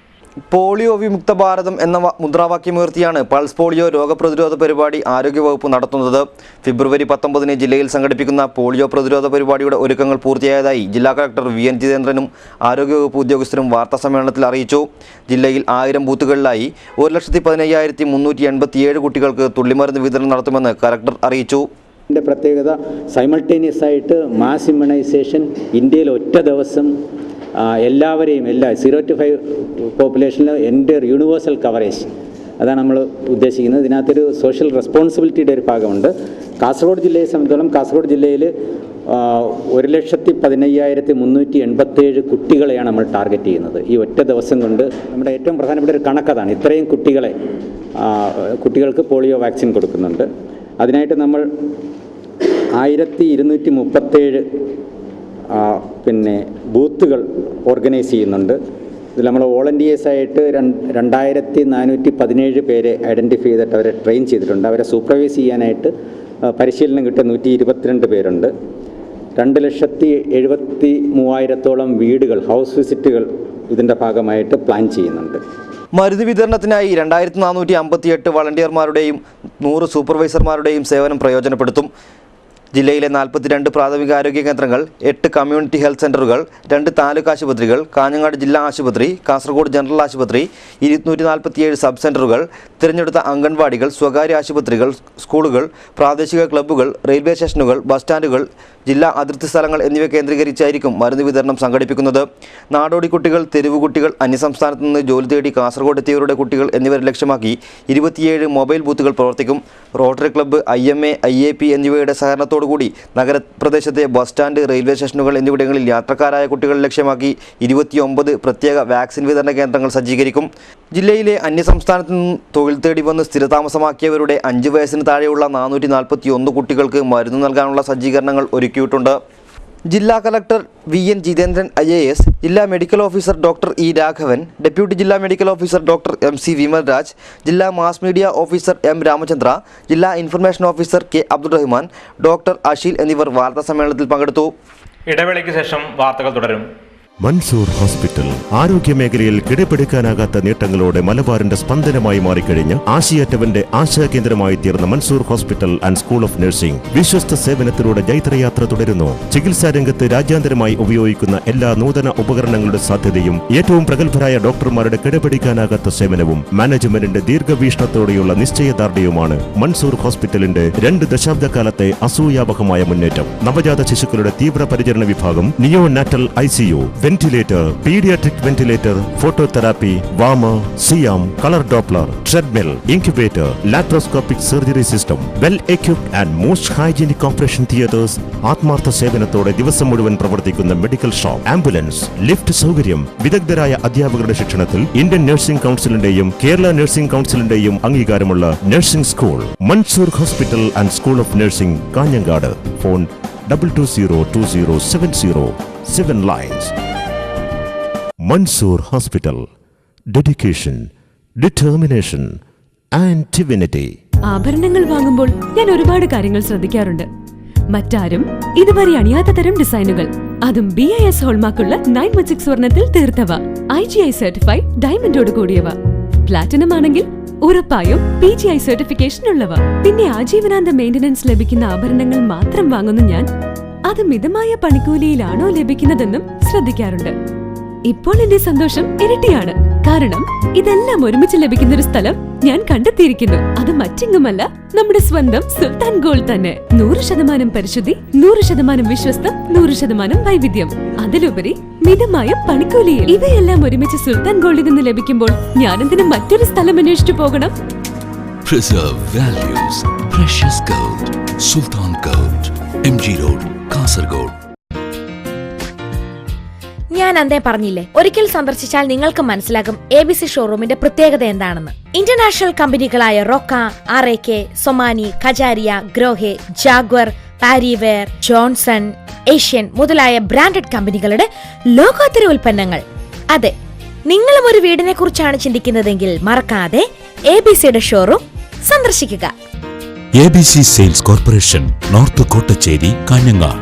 പോളിയോ വിമുക്ത ഭാരതം എന്ന മുദ്രാവാക്യമുയർത്തിയാണ് പൾസ് പോളിയോ രോഗപ്രതിരോധ പരിപാടി ആരോഗ്യവകുപ്പ് നടത്തുന്നത്. ഫെബ്രുവരി 19-ന് ജില്ലയിൽ സംഘടിപ്പിക്കുന്ന പോളിയോ പ്രതിരോധ പരിപാടിയുടെ ഒരുക്കങ്ങൾ പൂർത്തിയായതായി ജില്ലാ കളക്ടർ VN ജിതേന്ദ്രനും ആരോഗ്യവകുപ്പ് ഉദ്യോഗസ്ഥരും വാർത്താസമ്മേളനത്തിൽ അറിയിച്ചു. ജില്ലയിൽ 1000 ബൂത്തുകളിലായി 1,14,387 കുട്ടികൾക്ക് തുള്ളിമരുന്ന് വിതരണം നടത്തുമെന്ന് കളക്ടർ അറിയിച്ചു. ഇതിൻ്റെ പ്രത്യേകത സൈമൾട്ടേനിയസ് ആയിട്ട് മാസ് ഇമ്മ്യൂണൈസേഷൻ ഇന്ത്യയിൽ ഒറ്റ ദിവസം എല്ലാവരെയും 0 to 5 പോപ്പുലേഷനിൽ യൂണിവേഴ്സൽ കവറേജ്, അതാണ് നമ്മൾ ഉദ്ദേശിക്കുന്നത്. ഇതിനകത്തൊരു സോഷ്യൽ റെസ്പോൺസിബിലിറ്റിയുടെ ഒരു ഭാഗമുണ്ട്. കാസർഗോഡ് ജില്ലയെ സംബന്ധിച്ചോളം കാസർഗോഡ് ജില്ലയിൽ 1,15,387 കുട്ടികളെയാണ് നമ്മൾ ടാർഗറ്റ് ചെയ്യുന്നത് ഈ ഒറ്റ ദിവസം കൊണ്ട്. നമ്മുടെ ഏറ്റവും പ്രധാനപ്പെട്ട ഒരു കണക്കതാണ്, ഇത്രയും കുട്ടികൾക്ക് പോളിയോ വാക്സിൻ കൊടുക്കുന്നുണ്ട്. അതിനായിട്ട് നമ്മൾ 1237 ബൂത്തുകൾ ഓർഗനൈസ് ചെയ്യുന്നുണ്ട്. ഇതിൽ നമ്മൾ വോളണ്ടിയേഴ്സായിട്ട് 2417 പേരെ ഐഡൻറ്റിഫൈ ചെയ്തിട്ട് അവരെ ട്രെയിൻ ചെയ്തിട്ടുണ്ട്. അവരെ സൂപ്പർവൈസ് ചെയ്യാനായിട്ട് പരിശീലനം കിട്ടിയ 122 പേരുണ്ട്. 2,73,000-ഓളം വീടുകൾ, ഹൗസ് വിസിറ്റുകൾ ഇതിൻ്റെ ഭാഗമായിട്ട് പ്ലാൻ ചെയ്യുന്നുണ്ട്. മരുന്ന് വിതരണത്തിനായി 2458 വളണ്ടിയർമാരുടെയും 100 സൂപ്പർവൈസർമാരുടെയും സേവനം പ്രയോജനപ്പെടുത്തും. ജില്ലയിലെ 42 പ്രാഥമികാരോഗ്യ കേന്ദ്രങ്ങൾ, 8 കമ്മ്യൂണിറ്റി ഹെൽത്ത് സെൻ്ററുകൾ, 2 താലൂക്ക് ആശുപത്രികൾ, കാഞ്ഞങ്ങാട് ജില്ലാ ആശുപത്രി, കാസർഗോഡ് ജനറൽ ആശുപത്രി, 247 സബ് സെൻ്ററുകൾ, തിരഞ്ഞെടുത്ത അംഗൻവാടികൾ, സ്വകാര്യ ആശുപത്രികൾ, സ്കൂളുകൾ, പ്രാദേശിക ക്ലബ്ബുകൾ, റെയിൽവേ സ്റ്റേഷനുകൾ, ബസ് സ്റ്റാൻഡുകൾ, ജില്ലാ അതിർത്തി സ്ഥലങ്ങൾ എന്നിവ കേന്ദ്രീകരിച്ചായിരിക്കും മരുന്ന് വിതരണം സംഘടിപ്പിക്കുന്നത്. നാടോടി കുട്ടികൾ, തെരുവ് കുട്ടികൾ, അന്യസംസ്ഥാനത്ത് നിന്ന് ജോലി തേടി കാസർഗോഡ് എത്തിയവരുടെ കുട്ടികൾ എന്നിവരെ ലക്ഷ്യമാക്കി 27 മൊബൈൽ ബൂത്തുകൾ പ്രവർത്തിക്കും. റോട്ടറി ക്ലബ്ബ്, IMA, IAP എന്നിവയുടെ സഹകരണത്തോടുകൂടി നഗരപ്രദേശത്തെ ബസ് സ്റ്റാൻഡ്, റെയിൽവേ സ്റ്റേഷനുകൾ എന്നിവിടങ്ങളിൽ യാത്രക്കാരായ കുട്ടികളെ ലക്ഷ്യമാക്കി 29 പ്രത്യേക വാക്സിൻ വിതരണ കേന്ദ്രങ്ങൾ സജ്ജീകരിക്കും. ജില്ലയിലെ അന്യസംസ്ഥാനത്ത് നിന്നും തൊഴിൽ തേടി വന്ന് സ്ഥിരതാമസമാക്കിയവരുടെ 5 വയസ്സിന് താഴെയുള്ള 441 കുട്ടികൾക്ക് മരുന്ന് നൽകാനുള്ള സജ്ജീകരണങ്ങൾ ഒരുക്കിയിട്ടുണ്ട്. ജില്ലാ കളക്ടർ VN ജിതേന്ദ്രൻ IAS, ജില്ലാ medical officer doctor E Raghavan, deputy ജില്ലാ medical officer doctor MC Vimal Raj, ജില്ലാ mass media officer M Ramachandra, ജില്ലാ information officer K Abdul Rahman, doctor Asheel എന്നിവർ വാർത്താ സമ്മേളനത്തിൽ പങ്കെടുത്തു. ഇടവേളയ്ക്ക് ശേഷം വാർത്തകൾ തുടരും. മൻസൂർ ഹോസ്പിറ്റൽ ആരോഗ്യമേഖലയിൽ കിടപിടിക്കാനാകാത്ത നേട്ടങ്ങളോടെ മലബാറിന്റെ സ്പന്ദനമായി മാറിക്കഴിഞ്ഞ് ആശയറ്റവന്റെ ആശാകേന്ദ്രമായി തീർന്ന Mansoor hospital and school of nursing വിശ്വസ്ത സേവനത്തിലൂടെ ജൈത്രയാത്ര തുടരുന്നു. ചികിത്സാ രംഗത്ത് രാജ്യാന്തരമായി ഉപയോഗിക്കുന്ന എല്ലാ നൂതന ഉപകരണങ്ങളുടെ സാധ്യതയും ഏറ്റവും പ്രഗത്ഭരായ ഡോക്ടർമാരുടെ കിടപിടിക്കാനാകാത്ത സേവനവും മാനേജ്മെന്റിന്റെ ദീർഘവീക്ഷണത്തോടെയുള്ള നിശ്ചയദാർഢ്യവുമാണ് മൻസൂർ ഹോസ്പിറ്റലിന്റെ 2 ദശാബ്ദക്കാലത്തെ അസൂയാവഹമായ മുന്നേറ്റം. നവജാത ശിശുക്കളുടെ തീവ്രപരിചരണ വിഭാഗം, neo natal ICU, ventilator, paediatric ventilator, phototherapy, warmer, സിയാം, colour Doppler, treadmill, incubator, laparoscopic surgery system, well equipped and most hygienic operation theatres, ആത്മാർത്ഥ സേവനത്തോടെ ദിവസം മുഴുവൻ പ്രവർത്തിക്കുന്ന മെഡിക്കൽ ഷോപ്പ്, ആംബുലൻസ്, ലിഫ്റ്റ് സൗകര്യം, വിദഗ്ധരായ അധ്യാപകരുടെ ശിക്ഷണത്തിൽ ഇന്ത്യൻ നഴ്സിംഗ് കൗൺസിലിന്റെയും കേരള നഴ്സിംഗ് കൗൺസിലിന്റെയും അംഗീകാരമുള്ള nursing school Mansoor hospital and school of nursing, Kanhangad. Phone 22020707 lines. Mansoor Hospital. Dedication, determination and divinity. ആഭരണങ്ങൾ വാങ്ങുമ്പോൾ ഞാൻ ഒരുപാട് കാര്യങ്ങൾ ശ്രദ്ധിക്കാറുണ്ട്. മറ്റാരും ഇതുവരെ അണിയാത്ത തരം ഡിസൈനുകൾ, അതും BIS ഹോൾമാർക്കുള്ള 916 സ്വർണ്ണത്തിൽ തീർത്തവ, IGI സർട്ടിഫൈഡ് ഡയമണ്ടോട് കൂടിയവ. പ്ലാറ്റിനം ആണെങ്കിൽ ഉറപ്പായും PGI സർട്ടിഫിക്കേഷൻ ഉള്ളവ. പിന്നെ ആജീവനാന്ത മെയിന്റനൻസ് ലഭിക്കുന്ന ആഭരണങ്ങൾ മാത്രം വാങ്ങുന്നു ഞാൻ. അത് മിതമായ പണിക്കൂലിയിലാണോ ലഭിക്കുന്നതെന്നും ശ്രദ്ധിക്കാറുണ്ട്. ഇപ്പോൾ എന്റെ സന്തോഷം ഇരട്ടിയാണ്. കാരണം ഇതെല്ലാം ഒരുമിച്ച് ലഭിക്കുന്ന ഒരു സ്ഥലം ഞാൻ കണ്ടെത്തിയിരിക്കുന്നു. അത് മറ്റെങ്ങുമല്ല, നമ്മുടെ സ്വന്തം സുൽത്താൻ ഗോൾഡ് തന്നെ. 100% പരിശുദ്ധി, 100% വിശ്വസ്തം, 100% വൈവിധ്യം, അതിലുപരി മിതമായ പണിക്കൂലിയിൽ. ഇവയെല്ലാം ഒരുമിച്ച് സുൽത്താൻ ഗോൾഡിൽ നിന്ന് ലഭിക്കുമ്പോൾ ഞാനെന്തിനും മറ്റൊരു സ്ഥലം അന്വേഷിച്ചു പോകണം? Preserve values. Precious Gold. Sultan Gold. MG Road, Kasaragod. ഞാൻ അന്നേ പറഞ്ഞില്ലേ, ഒരിക്കൽ സന്ദർശിച്ചാൽ നിങ്ങൾക്ക് മനസ്സിലാകും ABC ഷോറൂമിന്റെ പ്രത്യേകത എന്താണെന്ന്. International കമ്പനികളായ റോക്ക, RAK, Somany, Kajaria, Grohe, Jaguar, Parryware, Johnson, Asian മുതലായ ബ്രാൻഡഡ് കമ്പനികളുടെ ലോകോത്തര ഉൽപ്പന്നങ്ങൾ. അതെ, നിങ്ങളും ഒരു വീടിനെ കുറിച്ചാണ് ചിന്തിക്കുന്നതെങ്കിൽ മറക്കാതെ ABCയുടെ ഷോറൂം സന്ദർശിക്കുക. ABC sales corporation, north Kottachery, Kanhangad.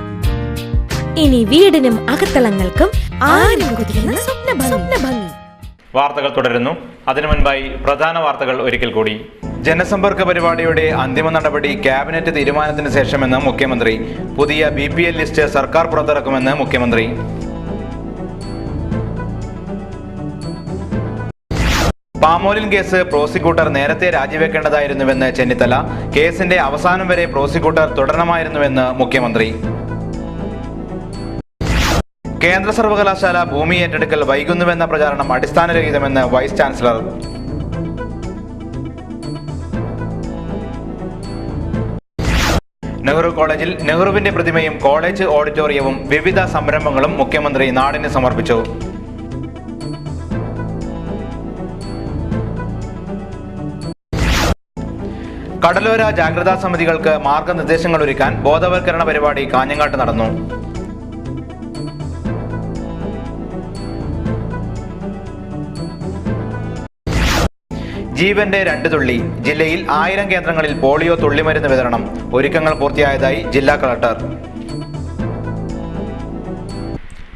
ഇനി വീടിനും അകത്തളങ്ങൾക്കും ആരും കൊതിക്കുന്ന സ്വപ്നഭംഗി. വാർത്തകൾ തുടരുന്നു. അതിനു മുൻപായി പ്രധാന വാർത്തകൾ ഒരിക്കൽ കൂടി. ജനസമ്പർക്ക പരിപാടിയുടെ അന്തിമ നടപടി ക്യാബിനറ്റ് തീരുമാനത്തിന് ശേഷമെന്ന് മുഖ്യമന്ത്രി. പുതിയ BPL ലിസ്റ്റ് സർക്കാർ പുറത്തിറക്കുമെന്ന് മുഖ്യമന്ത്രി. പാമോലിൻ കേസ് പ്രോസിക്യൂട്ടർ നേരത്തെ രാജിവെക്കേണ്ടതായിരുന്നുവെന്ന് ചെന്നിത്തല. കേസിന്റെ അവസാനം വരെ പ്രോസിക്യൂട്ടർ തുടരണമായിരുന്നുവെന്ന് മുഖ്യമന്ത്രി. കേന്ദ്ര സർവകലാശാല ഭൂമി ഏറ്റെടുക്കൽ വൈകുന്നുവെന്ന പ്രചാരണം അടിസ്ഥാനരഹിതമെന്ന് വൈസ് ചാൻസലർ. നെഹ്റു കോളേജിൽ നെഹ്റുവിന്റെ പ്രതിമയും കോളേജ് ഓഡിറ്റോറിയവും വിവിധ സംരംഭങ്ങളും മുഖ്യമന്ത്രി നാടിന് സമർപ്പിച്ചു. കടലോര ജാഗ്രതാ സമിതികൾക്ക് മാർഗനിർദ്ദേശങ്ങൾ ഒരുക്കാൻ ബോധവൽക്കരണ പരിപാടി കാഞ്ഞങ്ങാട്ട് നടന്നു. ജീവന്റെ 2 തുള്ളി. ജില്ലയിൽ 1000 കേന്ദ്രങ്ങളിൽ പോളിയോ തുള്ളിമരുന്ന് വിതരണം. ഒരുക്കങ്ങൾ പൂർത്തിയായതായി ജില്ലാ കളക്ടർ.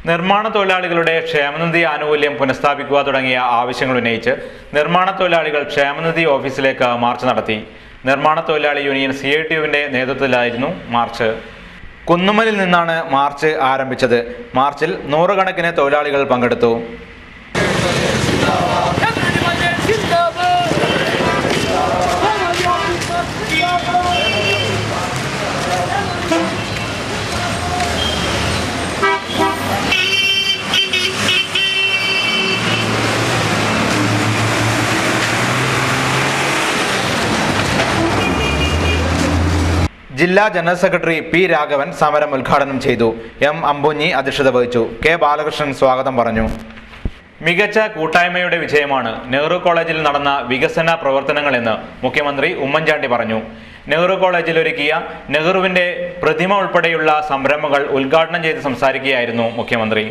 നിർമ്മാണ തൊഴിലാളികളുടെ ക്ഷേമനിധി ആനുകൂല്യം പുനഃസ്ഥാപിക്കുക തുടങ്ങിയ ആവശ്യങ്ങൾ ഉന്നയിച്ച് നിർമ്മാണ തൊഴിലാളികൾ ക്ഷേമനിധി ഓഫീസിലേക്ക് മാർച്ച് നടത്തി. നിർമ്മാണ തൊഴിലാളി യൂണിയൻ CITUവിന്റെ നേതൃത്വത്തിലായിരുന്നു മാർച്ച്. കുന്നുമ്മലിൽ നിന്നാണ് മാർച്ച് ആരംഭിച്ചത്. മാർച്ചിൽ നൂറുകണക്കിന് തൊഴിലാളികൾ പങ്കെടുത്തു. ജില്ലാ ജനറൽ സെക്രട്ടറി പി രാഘവൻ സമരം ഉദ്ഘാടനം ചെയ്തു. എം അമ്പുഞ്ഞി അധ്യക്ഷത വഹിച്ചു. കെ ബാലകൃഷ്ണൻ സ്വാഗതം പറഞ്ഞു. മികച്ച കൂട്ടായ്മയുടെ വിജയമാണ് നെഹ്റു കോളേജിൽ നടന്ന വികസന പ്രവർത്തനങ്ങളെന്ന് മുഖ്യമന്ത്രി ഉമ്മൻചാണ്ടി പറഞ്ഞു. നെഹ്റു കോളേജിൽ ഒരുക്കിയ നെഹ്റുവിന്റെ പ്രതിമ ഉൾപ്പെടെയുള്ള സംരംഭങ്ങൾ ഉദ്ഘാടനം ചെയ്ത് സംസാരിക്കുകയായിരുന്നു മുഖ്യമന്ത്രി.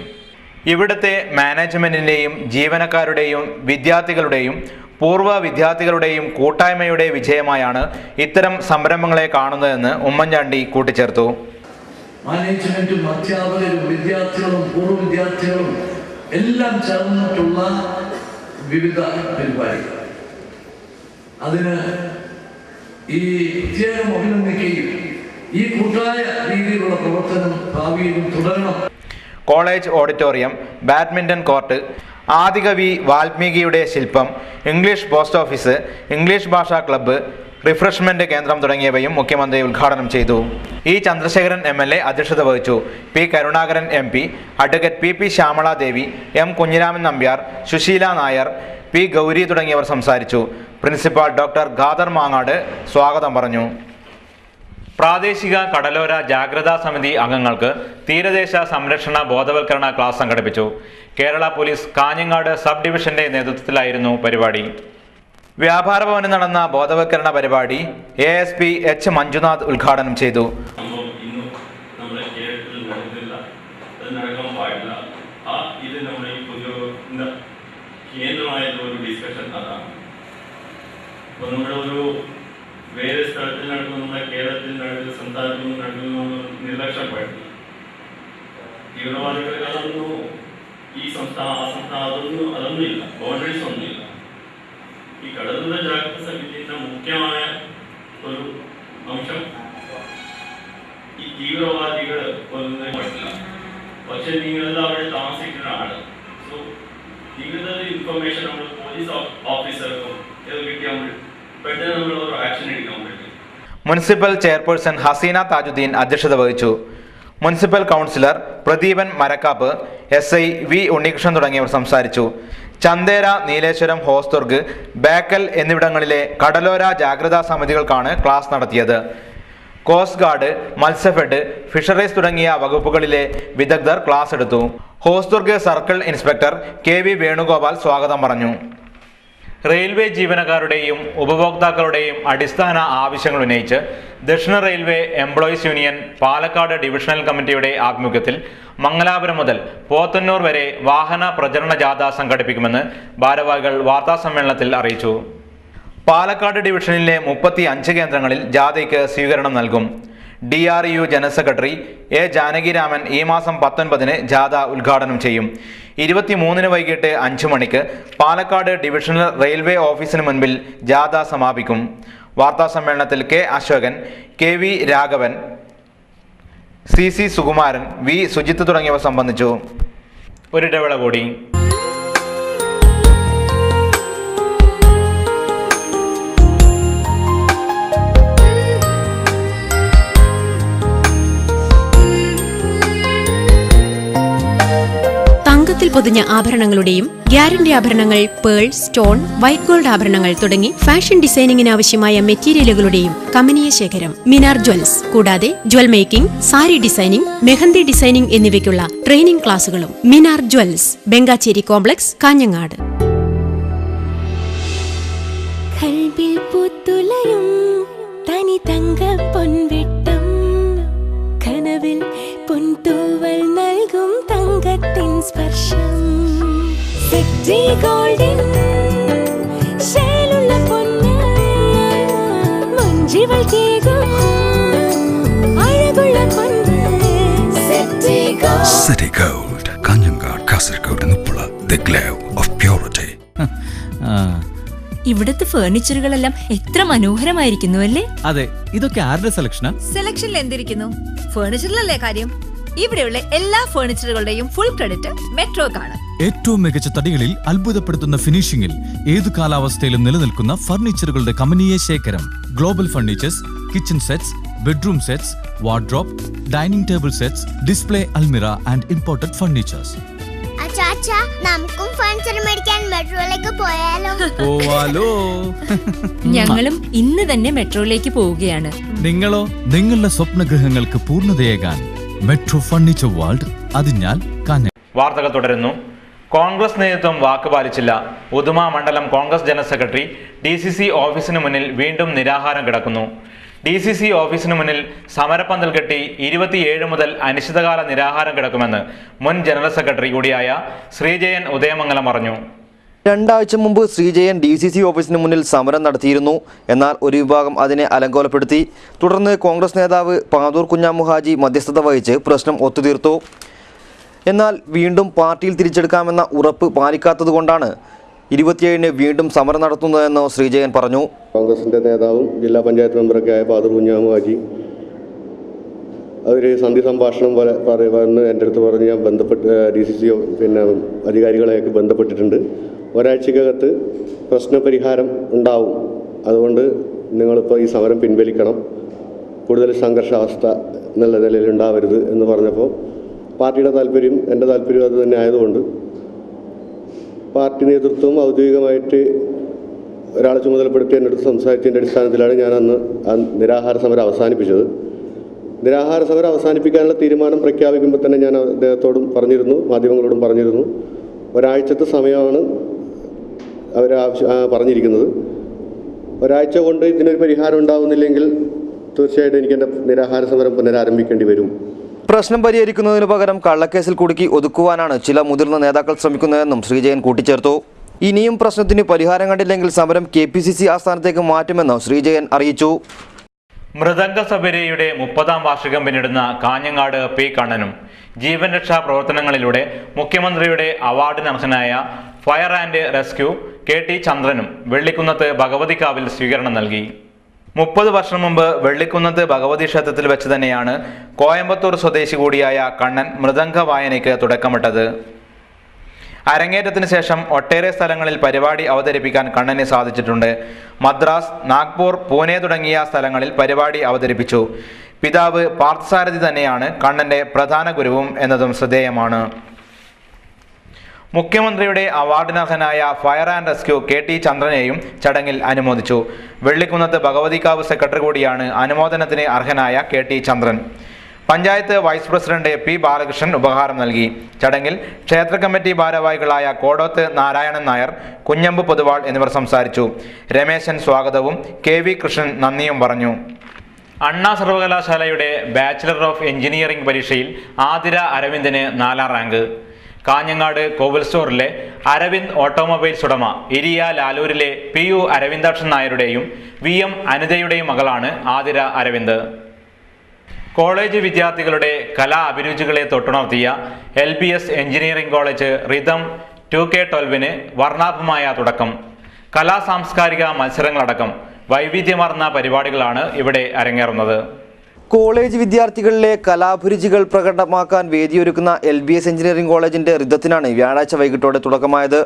ഇവിടുത്തെ മാനേജ്മെന്റിന്റെയും ജീവനക്കാരുടെയും വിദ്യാർത്ഥികളുടെയും പൂർവ്വ വിദ്യാർത്ഥികളുടെയും കൂട്ടായ്മയുടെ വിജയമായാണ് ഇത്തരം സംരംഭങ്ങളെ കാണുന്നതെന്ന് ഉമ്മൻചാണ്ടി കൂട്ടിച്ചേർത്തു. മാനേജ്മെന്റും അധ്യാപകരും വിദ്യാർത്ഥികളും പൂർവ്വ വിദ്യാർത്ഥികളും എല്ലാം ചേർന്നിട്ടുള്ള വിവിധ പരിപാടികൾ, അതിന് ഈ പ്രത്യേകം അഭിനന്ദിക്കുകയും ഈ കൂട്ടായ രീതിയിലുള്ള പ്രവർത്തനം ഭാവിയിലും തുടരണം. കോളേജ് ഓഡിറ്റോറിയം, ബാഡ്മിന്റൺ കോർട്ട്, ആദികവി വാൽമീകിയുടെ ശില്പം, ഇംഗ്ലീഷ് പോസ്റ്റ് ഓഫീസ്, ഇംഗ്ലീഷ് ഭാഷാ ക്ലബ്ബ്, റിഫ്രഷ്മെന്റ് കേന്ദ്രം തുടങ്ങിയവയും മുഖ്യമന്ത്രി ഉദ്ഘാടനം ചെയ്തു. ഇ ചന്ദ്രശേഖരൻ MLA അധ്യക്ഷത വഹിച്ചു. P Karunakaran MP, advocate PP Shyamaladevi, M Kunhiraman Nambiar, Susheela Nair, P Gauri തുടങ്ങിയവർ സംസാരിച്ചു. പ്രിൻസിപ്പാൾ ഡോക്ടർ ഖാദർ മാങ്ങാട് സ്വാഗതം പറഞ്ഞു. പ്രാദേശിക കടലോര ജാഗ്രതാ സമിതി അംഗങ്ങൾക്ക് തീരദേശ സംരക്ഷണ ബോധവൽക്കരണ ക്ലാസ് സംഘടിപ്പിച്ചു. കേരള പോലീസ് കാഞ്ഞങ്ങാട് സബ് ഡിവിഷന്റെ നേതൃത്വത്തിലായിരുന്നു പരിപാടി. വ്യാപാര ഭവനിൽ നടന്ന ബോധവൽക്കരണ പരിപാടി ASP H മഞ്ജുനാഥ് ഉദ്ഘാടനം ചെയ്തു. വേറെ സ്ഥലത്തിൽ നടക്കുന്ന നമ്മുടെ കേരളത്തിൽ നടക്കുന്ന സംസ്ഥാനത്തിൽ നടക്കുന്ന നിർലക്ഷ്യപ്പെടുത്തി തീവ്രവാദികൾ അതൊന്നും ഈ സംസ്ഥാനം അതൊന്നുമില്ല, ബോർഡേഴ്സ് ഒന്നുമില്ല. ഈ കടലുള്ള ജാഗ്രത സമിതിയുടെ മുഖ്യമായ ഒരു അംശം ഈ തീവ്രവാദികൾ ഒന്നും പറ്റില്ല. പക്ഷെ നിങ്ങളെല്ലാം അവിടെ താമസിക്കുന്ന ആള്, സോ നിങ്ങളുടെ ഇൻഫർമേഷൻ നമ്മൾ പോലീസ് ഓഫീസർക്കും ഇത് കിട്ടിയാൽ പെട്ടെന്ന് നമ്മൾ ഒരു ആക്ഷൻ എടുക്കാൻ പറ്റും. മുനിസിപ്പൽ ചെയർപേഴ്സൺ ഹസീന താജുദ്ദീൻ അധ്യക്ഷത വഹിച്ചു. Municipal councillor Pradeepan Marakkap, SI V Unnikrishnan തുടങ്ങിയവർ സംസാരിച്ചു. ചന്ദേര, നീലേശ്വരം, ഹോസ്ദുർഗ്, ബേക്കൽ എന്നിവിടങ്ങളിലെ കടലോര ജാഗ്രതാ സമിതികൾക്കാണ് ക്ലാസ് നടത്തിയത്. കോസ്റ്റ് ഗാർഡ്, മത്സ്യഫെഡ്, ഫിഷറീസ് തുടങ്ങിയ വകുപ്പുകളിലെ വിദഗ്ധർ ക്ലാസ് എടുത്തു. Hosdurg circle inspector KV Venugopal സ്വാഗതം പറഞ്ഞു. റെയിൽവേ ജീവനക്കാരുടെയും ഉപഭോക്താക്കളുടെയും അടിസ്ഥാന ആവശ്യങ്ങൾ ഉന്നയിച്ച് ദക്ഷിണ railway employees union Palakkad divisional കമ്മിറ്റിയുടെ ആഭിമുഖ്യത്തിൽ മംഗലാപുരം മുതൽ പോത്തന്നൂർ വരെ വാഹന പ്രചരണ ജാഥ സംഘടിപ്പിക്കുമെന്ന് ഭാരവാഹികൾ വാർത്താസമ്മേളനത്തിൽ അറിയിച്ചു. പാലക്കാട് ഡിവിഷനിലെ 35 കേന്ദ്രങ്ങളിൽ ജാഥയ്ക്ക് സ്വീകരണം നൽകും. DRU general secretary A Janakiraman ഈ മാസം 19-ന് ജാഥ ഉദ്ഘാടനം ചെയ്യും. 23-ന് വൈകിട്ട് 5 മണിക്ക് പാലക്കാട് ഡിവിഷണൽ റെയിൽവേ ഓഫീസിന് മുൻപിൽ ജാഥ സമാപിക്കും. വാർത്താ സമ്മേളനത്തിൽ K Ashokan, KV Raghavan, CC Sukumaran, V Sujith തുടങ്ങിയവർ സംബന്ധിച്ചു. ഒരിടവേള കൂടി. പൊതിഞ്ഞ ആഭരണങ്ങളുടെയും ഗ്യാരണ്ടി ആഭരണങ്ങൾ, പേൾ, സ്റ്റോൺ, വൈറ്റ് ഗോൾഡ് ആഭരണങ്ങൾ തുടങ്ങി ഫാഷൻ ഡിസൈനിങ്ങിന് ആവശ്യമായ മെറ്റീരിയലുകളുടെയും കമനീയ ശേഖരം മിനാർ ജ്വൽസ്. കൂടാതെ jewel making, sari designing, mehndi designing എന്നിവയ്ക്കുള്ള ട്രെയിനിംഗ് ക്ലാസുകളും. Minar jewels, Bengachery complex, Kanhangad. തനി തങ്ക പൊൻവെട്ടം കനവിൽ പൊൻതൂവൽ നൽകും തങ്കത്തിൻ സ്പർശം. സെറ്റി ഗോൾഡൻ ശേലുള്ള പൊന്ന് മഞ്ചിവൾ കേകും അഴകുള്ള പൊന്ന്. City Gold, Kanhangad, Kasaragod, Uppala. The glow of purity. ഇവിടുത്തെ ഫർണിച്ചറുകളെല്ലാം എത്ര മനോഹരമായിരിക്കുന്നു അല്ലേ? അതെ, ഇതൊക്കെ ആരുടെ സെലക്ഷനാ? സെലക്ഷനിൽ എന്തിരിക്കുന്നു? ഫർണിച്ചറിലല്ലേ കാര്യം. ഇവിടെയുള്ള എല്ലാ ഫർണിച്ചറുകളുടെയും ഫുൾ ക്രെഡിറ്റ് മെട്രോക്കാണ്. ഏറ്റവും മികച്ച തടികളിൽ അത്ഭുതപ്പെടുത്തുന്ന ഫിനിഷിംഗിൽ ഏതു കാലാവസ്ഥയിലും നിലനിൽക്കുന്ന ഫർണിച്ചറുകളുടെ കമനീയ ശേഖരം. Global furnitures, kitchen sets, bedroom sets, wardrobe, dining table sets, display അൽമിറ ആൻഡ് ഇമ്പോർട്ടഡ് ഫർണിച്ചേഴ്സ്. നമുക്കും ഫർണിച്ചർ മേടിക്കാൻ മെട്രോയിലേക്ക് പോവാലോ? ഞങ്ങളും ഇന്ന് തന്നെ മെട്രോയിലേക്ക് പോവുകയാണ്. നിങ്ങളോ? നിങ്ങളുടെ സ്വപ്നഗൃഹങ്ങൾക്ക് പൂർണ്ണതയേകാൻ metro furniture world, Athinhal Kanhangad. വാർത്തകൾ തുടരുന്നു. കോൺഗ്രസ് നേതൃത്വം വാക്കുപാലിച്ചില്ല. ഉദുമ മണ്ഡലം കോൺഗ്രസ് ജനറൽ സെക്രട്ടറി DCC ഓഫീസിന് മുന്നിൽ വീണ്ടും നിരാഹാരം കിടക്കുന്നു. DCC ഓഫീസിന് മുന്നിൽ സമരപ്പന്തൽ കെട്ടി 27 മുതൽ അനിശ്ചിതകാല നിരാഹാരം കിടക്കുമെന്ന് മുൻ ജനറൽ സെക്രട്ടറി കൂടിയായ ശ്രീജയൻ ഉദയമംഗലം പറഞ്ഞു. 2 ആഴ്ച മുമ്പ് ശ്രീജയൻ DCC ഓഫീസിന് മുന്നിൽ സമരം നടത്തിയിരുന്നു. എന്നാൽ ഒരു വിഭാഗം അതിനെ അലങ്കോലപ്പെടുത്തി. തുടർന്ന് കോൺഗ്രസ് നേതാവ് പാതൂർ കുഞ്ഞാമുഹാജി മധ്യസ്ഥത വഹിച്ച് പ്രശ്നം ഒത്തുതീർത്തു. എന്നാൽ വീണ്ടും പാർട്ടിയിൽ തിരിച്ചെടുക്കാമെന്ന ഉറപ്പ് പാലിക്കാത്തതുകൊണ്ടാണ് 27-ന് വീണ്ടും സമരം നടത്തുന്നതെന്ന് ശ്രീജയൻ പറഞ്ഞു. കോൺഗ്രസിൻ്റെ നേതാവും ജില്ലാ പഞ്ചായത്ത് മെമ്പറൊക്കെ ആയ പാതൂർ കുഞ്ഞാമുഹാജി അവർ സന്ധി സംഭാഷണം പോലെ പറയുമെന്ന് എൻ്റെ അടുത്ത് പറഞ്ഞ് ഞാൻ ബന്ധപ്പെട്ട് DCC അധികാരികളെയൊക്കെ ബന്ധപ്പെട്ടിട്ടുണ്ട്. ഒരാഴ്ചക്കകത്ത് പ്രശ്നപരിഹാരം ഉണ്ടാവും. അതുകൊണ്ട് നിങ്ങളിപ്പോൾ ഈ സമരം പിൻവലിക്കണം, കൂടുതൽ സംഘർഷാവസ്ഥ എന്നുള്ള നിലയിൽ ഉണ്ടാവരുത് എന്ന് പറഞ്ഞപ്പോൾ പാർട്ടിയുടെ താല്പര്യം എൻ്റെ താല്പര്യം അത് തന്നെ ആയതുകൊണ്ട് പാർട്ടി നേതൃത്വം ഔദ്യോഗികമായിട്ട് ഒരാളെ ചുമതലപ്പെടുത്തി എൻ്റെ അടുത്ത് സംസാരിച്ചതിൻ്റെ അടിസ്ഥാനത്തിലാണ് ഞാൻ അന്ന് നിരാഹാര സമരം അവസാനിപ്പിച്ചത്. നിരാഹാര സമരം അവസാനിപ്പിക്കാനുള്ള തീരുമാനം പ്രഖ്യാപിക്കുമ്പോൾ തന്നെ ഞാൻ അദ്ദേഹത്തോടും പറഞ്ഞിരുന്നു, മാധ്യമങ്ങളോടും പറഞ്ഞിരുന്നു, ഒരാഴ്ചത്തെ സമയമാണ് അവർ പറഞ്ഞിരിക്കുന്നത്. ഒരാഴ്ച കൊണ്ട് ഇതിനൊരു പരിഹാരം ഉണ്ടാകുന്നില്ലെങ്കിൽ തീർച്ചയായിട്ടും എനിക്ക് എൻ്റെ നിരാഹാര സമരം പുനരാരംഭിക്കേണ്ടി വരും. പ്രശ്നം പരിഹരിക്കുന്നതിനു പകരം കള്ളക്കേസിൽ കുടുക്കി ഒതുക്കുവാനാണ് ചില മുതിർന്ന നേതാക്കൾ ശ്രമിക്കുന്നതെന്നും ശ്രീജയൻ കൂട്ടിച്ചേർത്തു. ഇനിയും പ്രശ്നത്തിന് പരിഹാരം കണ്ടില്ലെങ്കിൽ സമരം KPCC ആസ്ഥാനത്തേക്ക് മാറ്റുമെന്ന് ശ്രീജയൻ അറിയിച്ചു. മൃദംഗ സബരിയുടെ 30ാം വാർഷികം പിന്നിടുന്ന കാഞ്ഞങ്ങാട് P. കണ്ണനും ജീവൻ രക്ഷാ പ്രവർത്തനങ്ങളിലൂടെ മുഖ്യമന്ത്രിയുടെ അവാർഡിന് അർഹനായ ഫയർ ആൻഡ് റെസ്ക്യൂ KT ചന്ദ്രനും വെള്ളിക്കുന്നത്ത് ഭഗവതിക്കാവിൽ സ്വീകരണം നൽകി. 30 വർഷം മുമ്പ് വെള്ളിക്കുന്നത്ത് ഭഗവതി ക്ഷേത്രത്തിൽ വെച്ച് തന്നെയാണ് കോയമ്പത്തൂർ സ്വദേശി കൂടിയായ കണ്ണൻ മൃദംഗ വായനയ്ക്ക് തുടക്കമിട്ടത്. അരങ്ങേറ്റത്തിന് ശേഷം ഒട്ടേറെ സ്ഥലങ്ങളിൽ പരിപാടി അവതരിപ്പിക്കാൻ കണ്ണന് സാധിച്ചിട്ടുണ്ട്. മദ്രാസ്, നാഗ്പൂർ, പൂനെ തുടങ്ങിയ സ്ഥലങ്ങളിൽ പരിപാടി അവതരിപ്പിച്ചു. പിതാവ് പാർത്ഥസാരഥി തന്നെയാണ് കണ്ണന്റെ പ്രധാന ഗുരുവും എന്നതും ശ്രദ്ധേയമാണ്. മുഖ്യമന്ത്രിയുടെ അവാർഡിനർഹനായ ഫയർ ആൻഡ് റെസ്ക്യൂ KT ചന്ദ്രനെയും ചടങ്ങിൽ അനുമോദിച്ചു. വെള്ളിക്കുന്നത്ത് ഭഗവതിക്കാവ് സെക്രട്ടറി കൂടിയാണ് അനുമോദനത്തിന് അർഹനായ KT Chandran. Panchayat vice president P. Balakrishnan ഉപഹാരം നൽകി. ചടങ്ങിൽ ക്ഷേത്ര കമ്മിറ്റി ഭാരവാഹികളായ കോടോത്ത് നാരായണൻ നായർ, കുഞ്ഞമ്പ് പൊതുവാൾ എന്നിവർ സംസാരിച്ചു. രമേശൻ സ്വാഗതവും KV കൃഷ്ണൻ നന്ദിയും പറഞ്ഞു. അണ്ണാ സർവകലാശാലയുടെ ബാച്ചിലർ ഓഫ് എഞ്ചിനീയറിംഗ് പരീക്ഷയിൽ ആതിര അരവിന്ദിന് 4ാം റാങ്ക്. കാഞ്ഞങ്ങാട് കോവിൽ സ്റ്റോറിലെ അരവിന്ദ് ഓട്ടോമൊബൈൽസ് ഉടമ ഇരിയ ലാലൂരിലെ PU അരവിന്ദാക്ഷൻ നായരുടെയും VM അനിതയുടെയും മകളാണ് ആതിര അരവിന്ദ്. കോളേജ് വിദ്യാർത്ഥികളുടെ കലാ അഭിരുചികളെ തൊട്ടുണർത്തിയ LBS എഞ്ചിനീയറിംഗ് കോളേജ് റിതം 2K12-ന് വർണ്ണാഭമായ തുടക്കം. കലാ സാംസ്കാരിക മത്സരങ്ങളടക്കം വൈവിധ്യമാർന്ന പരിപാടികളാണ് ഇവിടെ അരങ്ങേറുന്നത്. കോളേജ് വിദ്യാർത്ഥികളിലെ കലാഭിരുചികൾ പ്രകടമാക്കാൻ വേദിയൊരുക്കുന്ന LBS എഞ്ചിനീയറിംഗ് കോളേജിന്റെ റിതത്തിനാണ് വ്യാഴാഴ്ച വൈകിട്ടോടെ തുടക്കമായത്.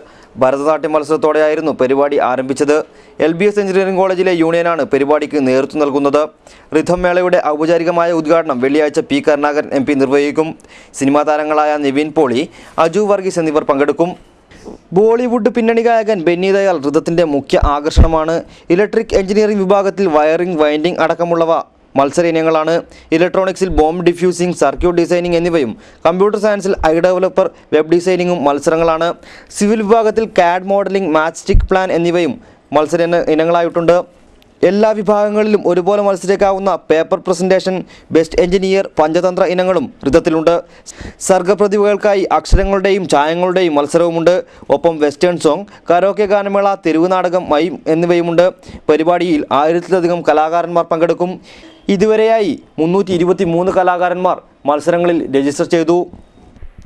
ഭരതനാട്യ മത്സരത്തോടെയായിരുന്നു പരിപാടി ആരംഭിച്ചത്. LBS എഞ്ചിനീയറിംഗ് കോളേജിലെ യൂണിയനാണ് പരിപാടിക്ക് നേതൃത്വം നൽകുന്നത്. റിഥം മേളയുടെ ഔപചാരികമായ ഉദ്ഘാടനം വെള്ളിയാഴ്ച P. കരുണാകരൻ MP നിർവഹിക്കും. സിനിമാ താരങ്ങളായ നിവിൻ പോളി, അജു വർഗീസ് എന്നിവർ പങ്കെടുക്കും. ബോളിവുഡ് പിന്നണി ഗായകൻ ബെന്നി ദയാൽ റിതത്തിന്റെ മുഖ്യ ആകർഷണമാണ്. ഇലക്ട്രിക് എഞ്ചിനീയറിംഗ് വിഭാഗത്തിൽ വയറിംഗ്, വൈൻഡിംഗ് അടക്കമുള്ളവ മത്സര ഇനങ്ങളാണ്. ഇലക്ട്രോണിക്സിൽ ബോംബ് ഡിഫ്യൂസിംഗ്, സർക്യൂട്ട് ഡിസൈനിങ് എന്നിവയും കമ്പ്യൂട്ടർ സയൻസിൽ ഡെവലപ്പർ, വെബ് ഡിസൈനിങ്ങും മത്സരങ്ങളാണ്. സിവിൽ വിഭാഗത്തിൽ CAD modelling, match stick plan എന്നിവയും മത്സര ഇനങ്ങളായിട്ടുണ്ട്. എല്ലാ വിഭാഗങ്ങളിലും ഒരുപോലെ മത്സരിക്കാവുന്ന paper presentation, best engineer, Panchatantra ഇനങ്ങളും റിതത്തിലുണ്ട്. സർഗപ്രതിഭകൾക്കായി അക്ഷരങ്ങളുടെയും ഛായങ്ങളുടെയും മത്സരവുമുണ്ട്. ഒപ്പം വെസ്റ്റേൺ സോങ്, കരോക്കെ ഗാനമേള, തെരുവ് നാടകം, മൈം എന്നിവയുമുണ്ട്. പരിപാടിയിൽ 1000-ലധികം കലാകാരന്മാർ പങ്കെടുക്കും. ഇതുവരെയായി 323 കലാകാരന്മാർ മത്സരങ്ങളിൽ രജിസ്റ്റർ ചെയ്തു.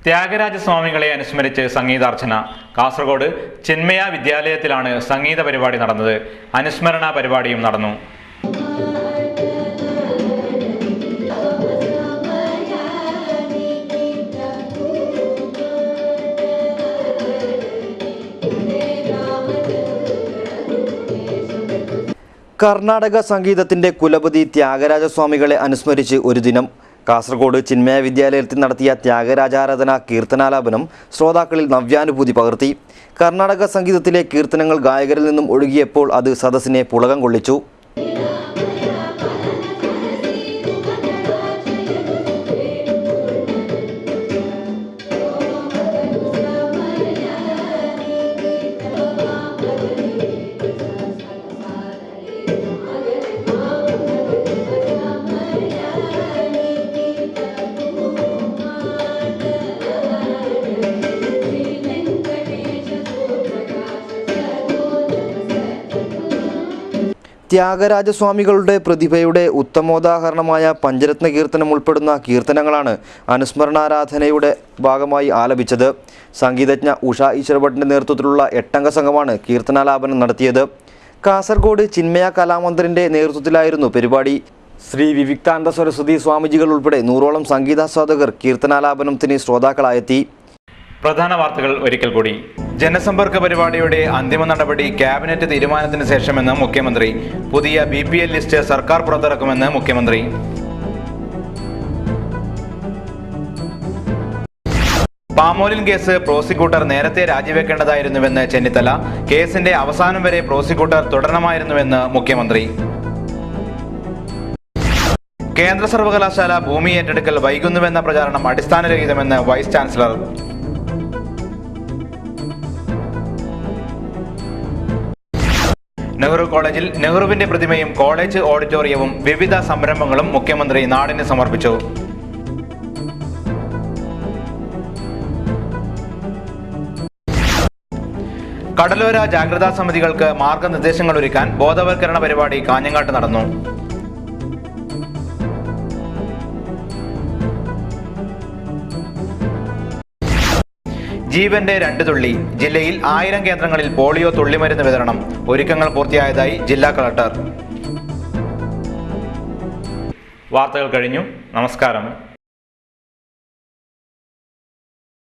ത്യാഗരാജസ്വാമികളെ അനുസ്മരിച്ച് സംഗീതാർച്ചന. കാസർഗോഡ് ചിന്മയ വിദ്യാലയത്തിലാണ് സംഗീത പരിപാടി നടന്നത്. അനുസ്മരണ പരിപാടിയും നടന്നു. കർണാടക സംഗീതത്തിന്റെ കുലപതി ത്യാഗരാജസ്വാമികളെ അനുസ്മരിച്ച് ഒരു ദിനം. കാസർഗോഡ് ചിന്മയ വിദ്യാലയത്തിൽ നടത്തിയ ത്യാഗരാജാരാധന കീർത്തനാലാപനം ശ്രോതാക്കളിൽ നവ്യാനുഭൂതി പകർത്തി. കർണാടക സംഗീതത്തിലെ കീർത്തനങ്ങൾ ഗായകരിൽ നിന്നും ഒഴുകിയപ്പോൾ അത് സദസ്സിനെ പുളകം കൊള്ളിച്ചു. ത്യാഗരാജസ്വാമികളുടെ പ്രതിഭയുടെ ഉത്തമോദാഹരണമായ പഞ്ചരത്ന കീർത്തനം ഉൾപ്പെടുന്ന കീർത്തനങ്ങളാണ് അനുസ്മരണാരാധനയുടെ ഭാഗമായി ആലപിച്ചത്. സംഗീതജ്ഞ ഉഷ ഈശ്വരഭട്ടിൻ്റെ നേതൃത്വത്തിലുള്ള 8-അംഗ സംഘമാണ് കീർത്തനാലാപനം നടത്തിയത്. കാസർഗോഡ് ചിന്മയ കലാമന്ദിറിൻ്റെ നേതൃത്വത്തിലായിരുന്നു പരിപാടി. ശ്രീ വിവിക്താനന്ദ സരസ്വതി സ്വാമിജികൾ ഉൾപ്പെടെ 100ഓളം സംഗീതാസ്വാദകർ കീർത്തനാലാപനത്തിന് ശ്രോതാക്കളായെത്തി. പ്രധാന വാർത്തകൾ ഒരിക്കൽ കൂടി. ജനസമ്പർക്ക പരിപാടിയുടെ അന്തിമ നടപടി ക്യാബിനറ്റ് തീരുമാനത്തിന് ശേഷമെന്ന് മുഖ്യമന്ത്രി. പുതിയ BPL ലിസ്റ്റ് സർക്കാർ പുറത്തിറക്കുമെന്ന് മുഖ്യമന്ത്രി. പാമോലിൻ കേസ് പ്രോസിക്യൂട്ടർ നേരത്തെ രാജിവെക്കേണ്ടതായിരുന്നുവെന്ന് ചെന്നിത്തല. കേസിന്റെ അവസാനം വരെ പ്രോസിക്യൂട്ടർ തുടരണമായിരുന്നുവെന്ന് മുഖ്യമന്ത്രി. കേന്ദ്ര സർവകലാശാല ഭൂമി ഏറ്റെടുക്കൽ വൈകുന്നുവെന്ന പ്രചാരണം അടിസ്ഥാനരഹിതമെന്ന് വൈസ് ചാൻസലർ. നെഹ്റു കോളേജിൽ നെഹ്റുവിന്റെ പ്രതിമയും കോളേജ് ഓഡിറ്റോറിയവും വിവിധ സംരംഭങ്ങളും മുഖ്യമന്ത്രി നാടിന് സമർപ്പിച്ചു. കടലോര ജാഗ്രതാ സമിതികൾക്ക് മാർഗനിർദ്ദേശങ്ങൾ ഒരുക്കാൻ ബോധവൽക്കരണ പരിപാടി കാഞ്ഞങ്ങാട്ട് നടന്നു. ജീവന്റെ 2 തുള്ളി. ജില്ലയിൽ 1000 കേന്ദ്രങ്ങളിൽ പോളിയോ തുള്ളിമരുന്ന് വിതരണം. ഒരുക്കങ്ങൾ പൂർത്തിയായതായി ജില്ലാ കളക്ടർ. വാർത്തകൾ കഴിഞ്ഞു. നമസ്കാരം.